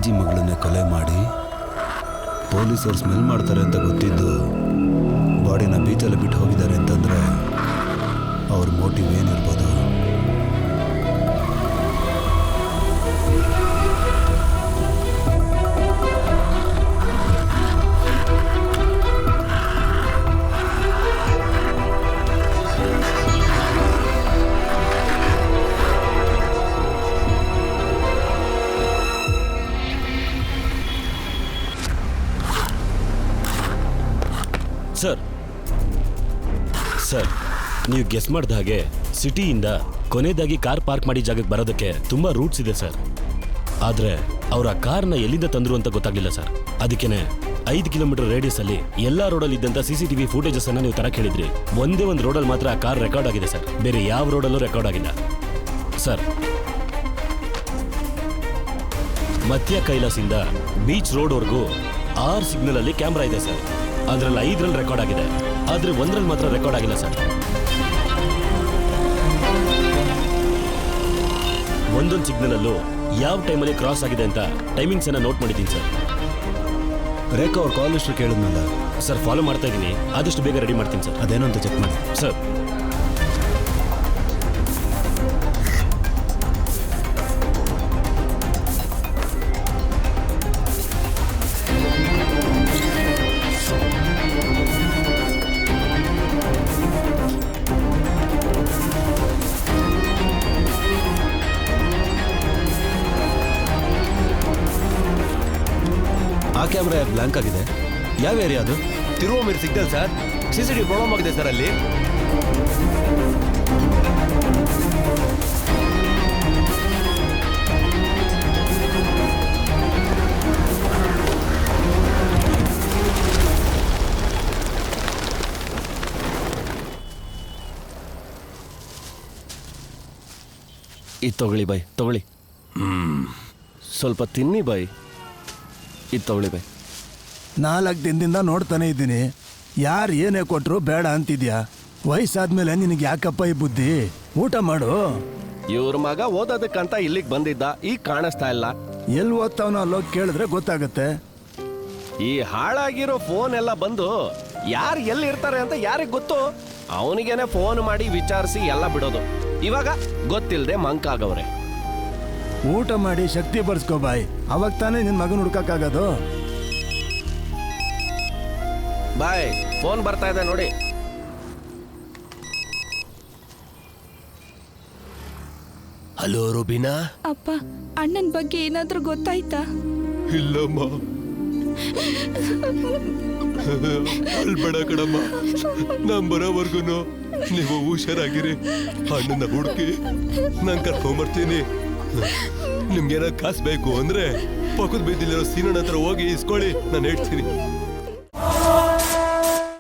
G ಮಗಳನ್ನೇ ಕೊಲೆ ಮಾಡಿ ಪೊಲೀಸರು ಸ್ಮೆಲ್ ಮಾಡ್ತಾರೆ ಅಂತ ಗೊತ್ತಿದ್ದು ಬಾಡಿನ ಬೀಚಲ್ಲಿ ಬಿಟ್ಟು ಹೋಗಿದ್ದಾರೆ ಅಂತಂದರೆ ಅವ್ರ ಮೋಟಿವ್ ಏನಿರ್ಬೋದು? ಸರ್, ನೀವು ಗೆಸ್ ಮಾಡಿದ ಹಾಗೆ ಸಿಟಿಯಿಂದ ಕೊನೆಯದಾಗಿ ಕಾರ್ ಪಾರ್ಕ್ ಮಾಡಿ ಜಾಗಕ್ಕೆ ಬರೋದಕ್ಕೆ ತುಂಬಾ ರೂಟ್ಸ್ ಇದೆ ಸರ್. ಆದ್ರೆ ಅವರ ಕಾರ್ನ ಎಲ್ಲಿಂದ ತಂದ್ರು ಅಂತ ಗೊತ್ತಾಗ್ಲಿಲ್ಲ ಸರ್. ಅದಕ್ಕೇನೆ 5 ಕಿಲೋಮೀಟರ್ ರೇಡಿಯಸ್ ಅಲ್ಲಿ ಎಲ್ಲಾ ರೋಡಲ್ಲಿ ಇದ್ದಂತ CCTV ಫುಟೇಜಸ್ ಅನ್ನ ನೀವು ತರಕ್ಕೆ ಹೇಳಿದ್ರಿ. ಒಂದೇ ಒಂದು ರೋಡಲ್ಲಿ ಮಾತ್ರ ಆ ಕಾರ್ ರೆಕಾರ್ಡ್ ಆಗಿದೆ ಸರ್, ಬೇರೆ ಯಾವ ರೋಡಲ್ಲೂ ರೆಕಾರ್ಡ್ ಆಗಿಲ್ಲ ಸರ್. ಮಧ್ಯ ಕೈಲಾಸಿಂದ ಬೀಚ್ ರೋಡ್ವರೆಗೂ 6 ಸಿಗ್ನಲ್ ಅಲ್ಲಿ ಕ್ಯಾಮ್ರಾ ಇದೆ ಸರ್. ಅದ್ರಲ್ಲಿ 5ರಲ್ಲಿ ರೆಕಾರ್ಡ್ ಆಗಿದೆ, ಆದ್ರೆ 1ರಲ್ಲಿ ಮಾತ್ರ ರೆಕಾರ್ಡ್ ಆಗಿಲ್ಲ ಸರ್. ಒಂದೊಂದು ಸಿಗ್ನಲ್ ಅಲ್ಲೂ ಯಾವ ಟೈಮಲ್ಲಿ ಕ್ರಾಸ್ ಆಗಿದೆ ಅಂತ ಟೈಮಿಂಗ್ಸ್ ಅನ್ನ ನೋಟ್ ಮಾಡಿದ್ದೀನಿ ಸರ್. ರೇಖಾ ಅವ್ರ ಕಾಲ್ ಹಿಸ್ಟ್ರಿ ಕೇಳಿದ್ನಲ್ಲ ಸರ್, ಫಾಲೋ ಮಾಡ್ತಾ ಇದ್ದೀನಿ. ಆದಷ್ಟು ಬೇಗ ರೆಡಿ ಮಾಡ್ತೀನಿ ಸರ್. ಅದೇನು ಅಂತ ಚೆಕ್ ಮಾಡಿ ಸರ್. ಆ ಕ್ಯಾಮ್ರಾ ಬ್ಲಾಂಕ್ ಆಗಿದೆ. ಯಾವ ಏರಿಯಾ ಅದು? ತಿರುವಮೀರ್ ಸಿಗ್ನಲ್ ಸರ್. CCTV ಪ್ರಾಬ್ಲಮ್ ಆಗಿದೆ ಸರ್ ಅಲ್ಲಿ. ಇದು ತಗೊಳ್ಳಿ ಬಾಯ್, ತಗೊಳ್ಳಿ. ಸ್ವಲ್ಪ ತಿನ್ನಿ ಬಾಯ್. ಇದು ತಗೊಳ್ಳಿ ಬಾಯ್. 4 ದಿನದಿಂದ ನೋಡ್ತಾನೆ ಇದ್ದೀನಿ. ಯಾರು ಏನೇ ಕೊಟ್ಟರು ಬೇಡ ಅಂತಿದ್ಯಾ? ವಯಸ್ಸಾದ್ಮೇಲೆ ನಿನಗೆ ಯಾಕಪ್ಪ ಈ ಬುದ್ಧಿ? ಊಟ ಮಾಡು. ಇವ್ರ ಮಗ ಓದೋದಕ್ಕಂತ ಇಲ್ಲಿಗೆ ಬಂದಿದ್ದ, ಈಗ ಕಾಣಿಸ್ತಾ ಇಲ್ಲ. ಎಲ್ಲಿ ಓದ್ತಾವನೋ ಅಲ್ಲೋಗಿ ಕೇಳಿದ್ರೆ ಗೊತ್ತಾಗತ್ತೆ. ಈ ಹಾಳಾಗಿರೋ ಫೋನ್ ಎಲ್ಲ ಬಂದು ಯಾರು ಎಲ್ಲಿ ಇರ್ತಾರೆ ಅಂತ ಯಾರಿಗೆ ಗೊತ್ತು? ಅವನಿಗೇನೆ ಫೋನ್ ಮಾಡಿ ವಿಚಾರಿಸಿ ಎಲ್ಲ ಬಿಡೋದು. ಇವಾಗ ಗೊತ್ತಿಲ್ಲದೆ ಮಂಕಾಗವ್ರೆ. ಊಟ ಮಾಡಿ ಶಕ್ತಿ ಬರ್ಸ್ಕೋ ಬಾಯ್, ಅವಾಗ ತಾನೇ ನಿನ್ನ ಮಗನ ಹುಡ್ಕಕ್ಕಾಗೋದು. ಬಾಯ್, ಫೋನ್ ಬರ್ತಾ ಇದೆ ನೋಡಿ. ಹಲೋ ರುಬಿನಾ. ಅಪ್ಪ, ಅಣ್ಣನ ಬಗ್ಗೆ ಏನಾದ್ರೂ ಗೊತ್ತಾಯ್ತಾ? ಇಲ್ಲಮ್ಮ, ಅಲ್ಬೇಡ ಕಣಮ್ಮ. ನಾನ್ ಬರೋವರ್ಗುನು ನೀವು ಹುಷಾರಾಗಿರಿ. ಅಣ್ಣನ ಹುಡುಕಿ ನಾನು ಕರ್ಕೊಂಬರ್ತೀನಿ. ನಿಮ್ಗೇನಾದ್ರು ಕಾಸು ಬೇಕು ಅಂದ್ರೆ ಪಕ್ಕದ ಬೀದಿಲಿರೋ ಸೀನಣ್ಣ ಹತ್ರ ಹೋಗಿ ಇಸ್ಕೊಳ್ಳಿ, ನಾನು ಹೇಳ್ತೀನಿ.